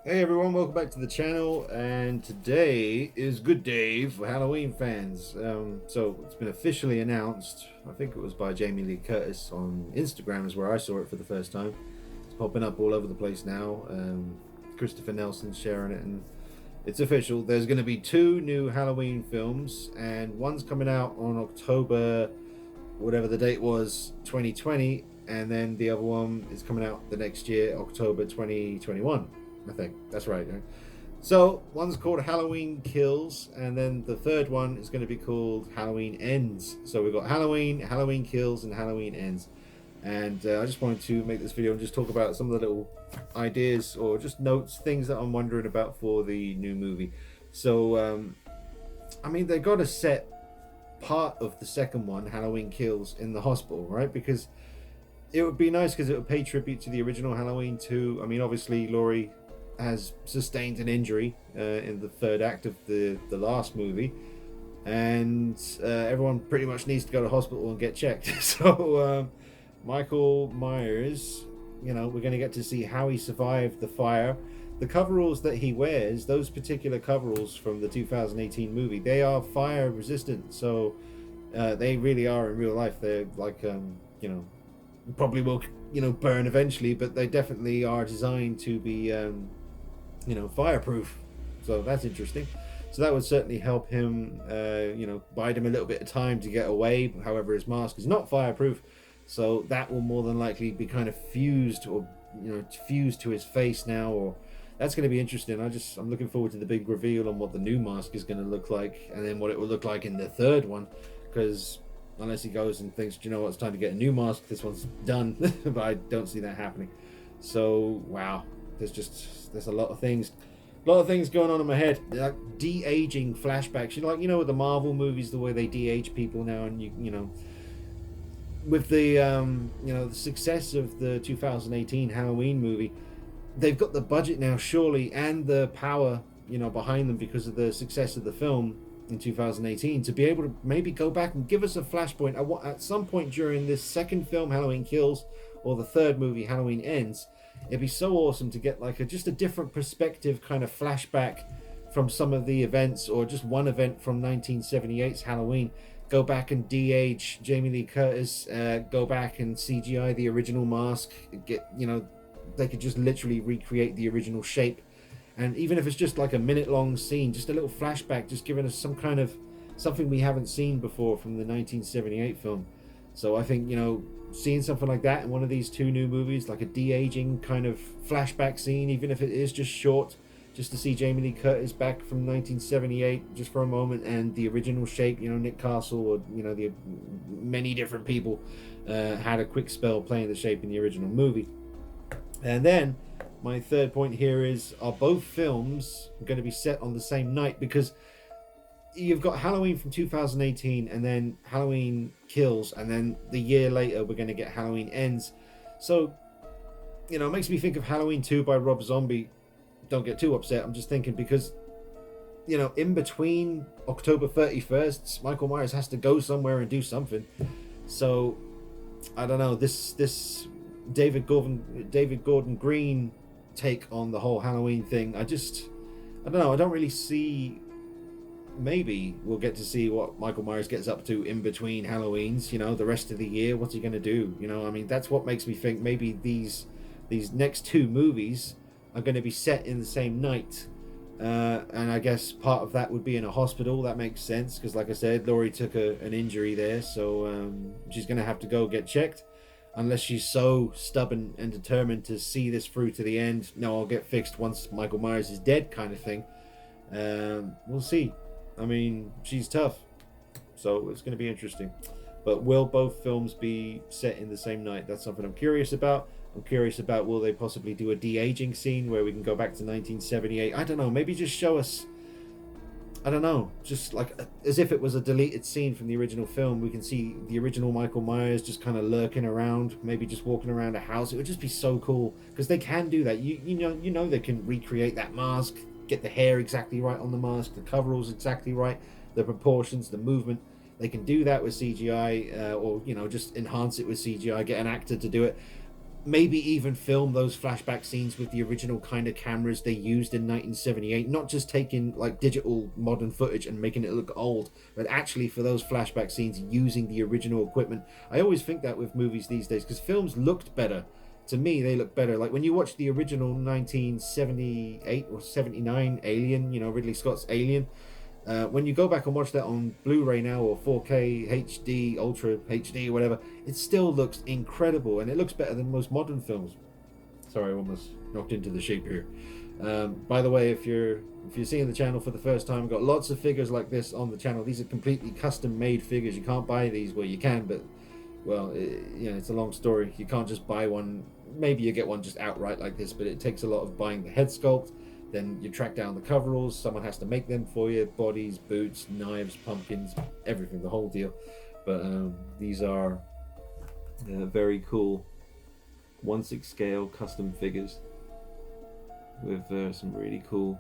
Hey everyone, welcome back to the channel, and today is good day for Halloween fans. So it's been officially announced, I think it was by Jamie Lee Curtis on Instagram is where I saw it for the first time. It's popping up all over the place now. Christopher Nelson's sharing it, and it's official. There's going to be two new Halloween films, and one's coming out on October, whatever the date was, 2020, and then the other one is coming out the next year, October 2021. I think that's right. So one's called Halloween Kills, and then the third one is going to be called Halloween Ends. So we've got Halloween, Halloween Kills, and Halloween Ends. And I just wanted to make this video and just talk about some of the little ideas or just notes, things that I'm wondering about for the new movie. So I mean, they got to set part of the second one, Halloween Kills, in the hospital, right? Because it would be nice because it would pay tribute to the original Halloween 2. I mean, obviously Laurie has sustained an injury in the third act of the last movie, and everyone pretty much needs to go to hospital and get checked. So Michael Myers, we're going to get to see how he survived the fire. The coveralls that he wears, those particular coveralls from the 2018 movie, they are fire resistant, so they really are in real life. They're like probably will burn eventually, but they definitely are designed to be fireproof. So that's interesting. So that would certainly help him, bide him a little bit of time to get away. However, his mask is not fireproof, so that will more than likely be kind of fused or fused to his face now. Or that's going to be interesting. I'm looking forward to the big reveal on what the new mask is going to look like, and then what it will look like in the third one. Because unless he goes and thinks, you know what, it's time to get a new mask, this one's done. But I don't see that happening. So wow, there's a lot of things going on in my head, like de-aging flashbacks, with the Marvel movies, the way they de-age people now. And with the the success of the 2018 Halloween movie, they've got the budget now, surely, and the power behind them because of the success of the film in 2018, to be able to maybe go back and give us a flashpoint at some point during this second film, Halloween Kills, or the third movie, Halloween Ends. It'd be so awesome to get like just a different perspective kind of flashback from some of the events, or just one event from 1978's Halloween. Go back and de-age Jamie Lee Curtis, go back and CGI the original mask, they could just literally recreate the original shape. And even if it's just like a minute long scene, just a little flashback, just giving us some kind of something we haven't seen before from the 1978 film. So I think, seeing something like that in one of these two new movies, like a de-aging kind of flashback scene, even if it is just short, just to see Jamie Lee Curtis back from 1978 just for a moment, and the original shape, Nick Castle, or the many different people had a quick spell playing the shape in the original movie. And then my third point here is, are both films going to be set on the same night? Because you've got Halloween from 2018, and then Halloween Kills, and then the year later we're going to get Halloween Ends. So it makes me think of Halloween 2 by Rob Zombie. Don't get too upset, I'm just thinking, because in between October 31st, Michael Myers has to go somewhere and do something. So I don't know, this David Gordon Green take on the whole Halloween thing, I don't know, I don't really see. Maybe we'll get to see what Michael Myers gets up to in between Halloweens, the rest of the year. What's he going to do? I mean, that's what makes me think maybe these next two movies are going to be set in the same night. And I guess part of that would be in a hospital. That makes sense, because like I said, Laurie took an injury there, so she's going to have to go get checked. Unless she's so stubborn and determined to see this through to the end. No, I'll get fixed once Michael Myers is dead, kind of thing. We'll see. I mean, she's tough, so it's going to be interesting. But will both films be set in the same night? That's something I'm curious about. Will they possibly do a de-aging scene where we can go back to 1978? I don't know. Maybe just show us, I don't know, just like as if it was a deleted scene from the original film. We can see the original Michael Myers just kind of lurking around, maybe just walking around a house. It would just be so cool, because they can do that. You know they can recreate that mask, get the hair exactly right on the mask, the coveralls exactly right, the proportions, the movement. They can do that with CGI, or just enhance it with CGI, get an actor to do it. maybe even film those flashback scenes with the original kind of cameras they used in 1978, not just taking like digital modern footage and making it look old, but actually for those flashback scenes using the original equipment. I always think that with movies these days, because films looked better. To me, they look better. Like when you watch the original 1978 or 79 Alien, Ridley Scott's Alien, when you go back and watch that on Blu-ray now, or 4K HD, Ultra HD, whatever, it still looks incredible, and it looks better than most modern films. Sorry, I almost knocked into the sheep here. By the way, if you're seeing the channel for the first time, we've got lots of figures like this on the channel. These are completely custom-made figures. You can't buy these. Well, you can, but well, it's a long story. You can't just buy one. Maybe you get one just outright like this, but it takes a lot of buying the head sculpt. Then you track down the coveralls. Someone has to make them for you. Bodies, boots, knives, pumpkins, everything, the whole deal. But these are very cool 1/6 scale custom figures with some really cool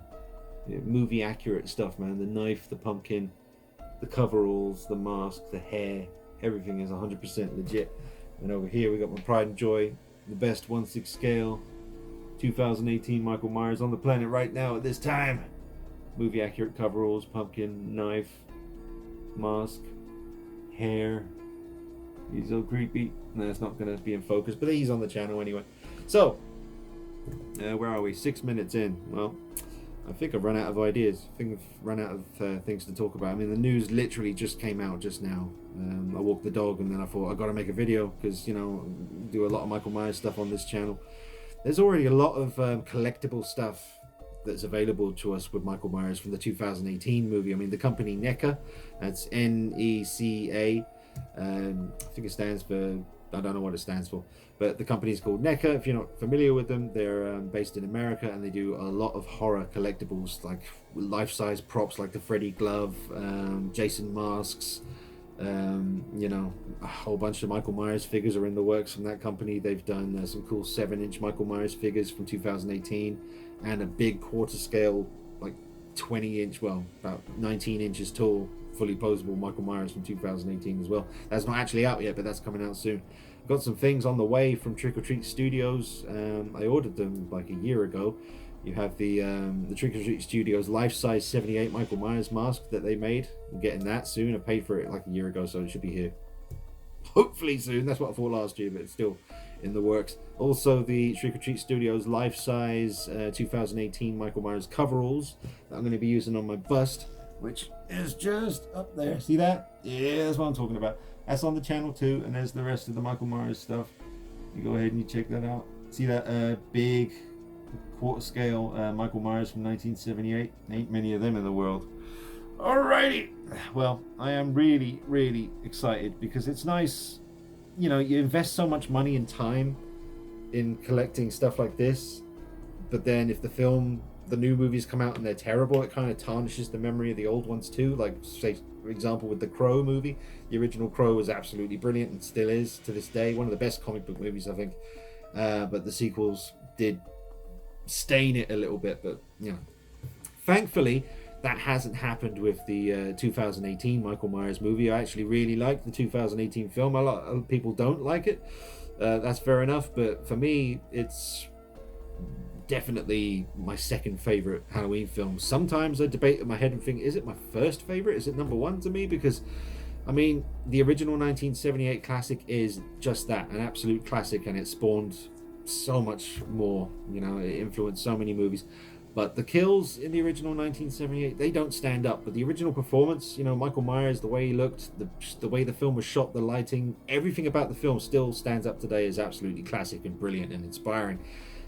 movie accurate stuff, man. The knife, the pumpkin, the coveralls, the mask, the hair, everything is 100% legit. And over here we got my pride and joy, the best 1/6 scale 2018 Michael Myers on the planet right now at this time. Movie accurate coveralls, pumpkin, knife, mask, hair. He's so creepy. No, it's not going to be in focus, but he's on the channel anyway. So, where are we? 6 minutes in. Well, I think I've run out of ideas. I think I've run out of things to talk about. I mean, the news literally just came out just now. I walked the dog and then I thought I got to make a video because, do a lot of Michael Myers stuff on this channel. There's already a lot of collectible stuff that's available to us with Michael Myers from the 2018 movie. I mean, the company NECA, that's NECA. I think it stands for, I don't know what it stands for, but the company's called NECA. If you're not familiar with them, they're based in America, and they do a lot of horror collectibles, like life-size props like the Freddy glove, Jason masks, a whole bunch of Michael Myers figures are in the works from that company. They've done some cool 7-inch Michael Myers figures from 2018 and a big quarter scale, like 20-inch, well, about 19 inches tall, fully posable Michael Myers from 2018 as well. That's not actually out yet, but that's coming out soon. Got some things on the way from Trick or Treat Studios. I ordered them like a year ago. You have the Trick or Treat Studios life-size 78 Michael Myers mask that they made. I'm getting that soon. I paid for it like a year ago, so it should be here hopefully soon. That's what I thought last year, but it's still in the works. Also, the Trick or Treat Studios life-size 2018 Michael Myers coveralls that I'm going to be using on my bust, which is just up there. See that? Yeah, that's what I'm talking about. That's on the channel too, and there's the rest of the Michael Myers stuff. You go ahead and you check that out. See that big quarter scale Michael Myers from 1978? Ain't many of them in the world. Alrighty. Well, I am really, really excited because it's nice. You invest so much money and time in collecting stuff like this, but then if the new movies come out and they're terrible, it kind of tarnishes the memory of the old ones too. Like, say, for example, with the Crow movie, the original Crow was absolutely brilliant and still is to this day. One of the best comic book movies, I think. But the sequels did stain it a little bit, but thankfully that hasn't happened with the 2018 Michael Myers movie. I actually really like the 2018 film. A lot of people don't like it. That's fair enough, but for me, it's definitely my second favorite Halloween film. Sometimes I debate in my head and think, is it my first favorite? Is it number one to me? Because I mean, the original 1978 classic is just that, an absolute classic, and it spawned so much more. It influenced so many movies. But the kills in the original 1978, they don't stand up. But the original performance, Michael Myers, the way he looked, the way the film was shot, the lighting, everything about the film still stands up today as absolutely classic and brilliant and inspiring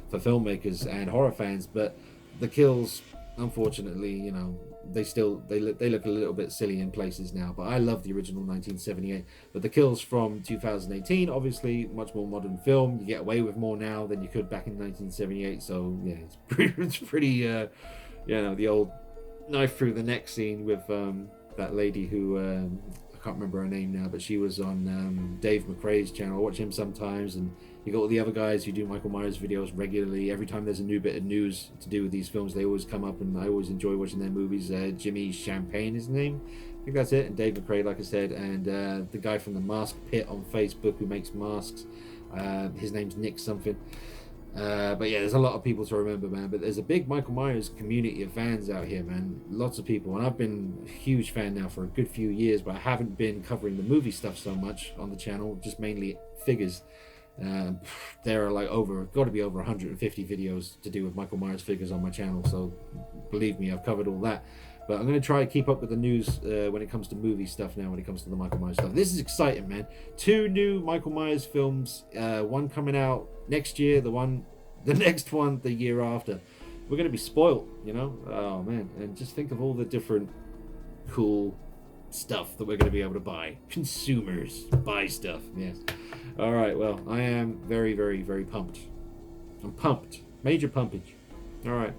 for filmmakers and horror fans. But the kills, unfortunately, they look a little bit silly in places now. But I love the original 1978. But the kills from 2018, obviously much more modern film. You get away with more now than you could back in 1978. So yeah, it's pretty the old knife through the neck scene with that lady who I can't remember her name now, but she was on Dave McRae's channel. I watch him sometimes, and you got all the other guys who do Michael Myers videos regularly. Every time there's a new bit of news to do with these films, they always come up, and I always enjoy watching their movies. Jimmy Champagne, his name, I think that's it, and Dave McRae, like I said, and the guy from the Mask Pit on Facebook who makes masks. His name's Nick something. But yeah, there's a lot of people to remember, man. But there's a big Michael Myers community of fans out here, man. Lots of people, and I've been a huge fan now for a good few years, but I haven't been covering the movie stuff so much on the channel, just mainly figures. There are like got to be over 150 videos to do with Michael Myers figures on my channel, so believe me, I've covered all that. But I'm going to try to keep up with the news when it comes to movie stuff now, when it comes to the Michael Myers stuff. This is exciting, man. 2 new Michael Myers films, one coming out next year, the next one the year after. We're going to be spoiled, you know? Oh, man. And just think of all the different cool stuff that we're going to be able to buy. Consumers buy stuff, yes. All right, well, I am very, very, very pumped. I'm pumped. Major pumpage. All right.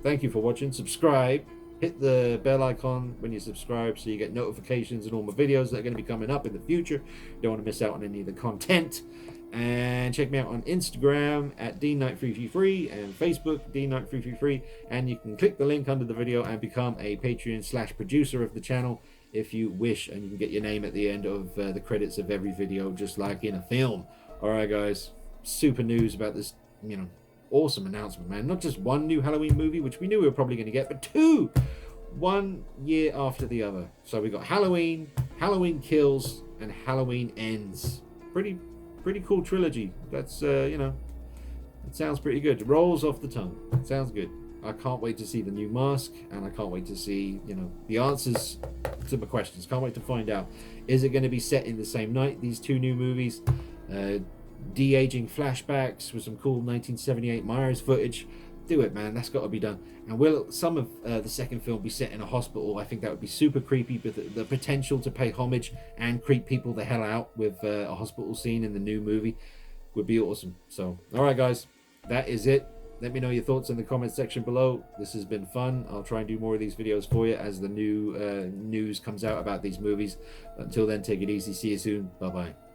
Thank you for watching. Subscribe. Hit the bell icon when you subscribe so you get notifications and all my videos that are going to be coming up in the future. You don't want to miss out on any of the content. And check me out on Instagram at DeanKnight333 and Facebook DeanKnight333. And you can click the link under the video and become a Patreon/producer of the channel if you wish. And you can get your name at the end of the credits of every video, just like in a film. Alright guys, super news about this, you know, awesome announcement, man. Not just one new Halloween movie, which we knew we were probably going to get, but 2, 1 year after the other. So we got Halloween, Halloween Kills, and Halloween Ends. Pretty cool trilogy. That's you know, it sounds pretty good. It rolls off the tongue. It sounds good. I can't wait to see the new mask, and I can't wait to see, you know, the answers to my questions. Can't wait to find out. Is it going to be set in the same night, these 2 new movies? De-aging flashbacks with some cool 1978 Myers footage. Do it, man. That's got to be done. And will some of the second film be set in a hospital? I think that would be super creepy, but the potential to pay homage and creep people the hell out with a hospital scene in the new movie would be awesome. So, all right, guys, that is it. Let me know your thoughts in the comment section below. This has been fun. I'll try and do more of these videos for you as the new news comes out about these movies. Until then, take it easy. See you soon. Bye-bye.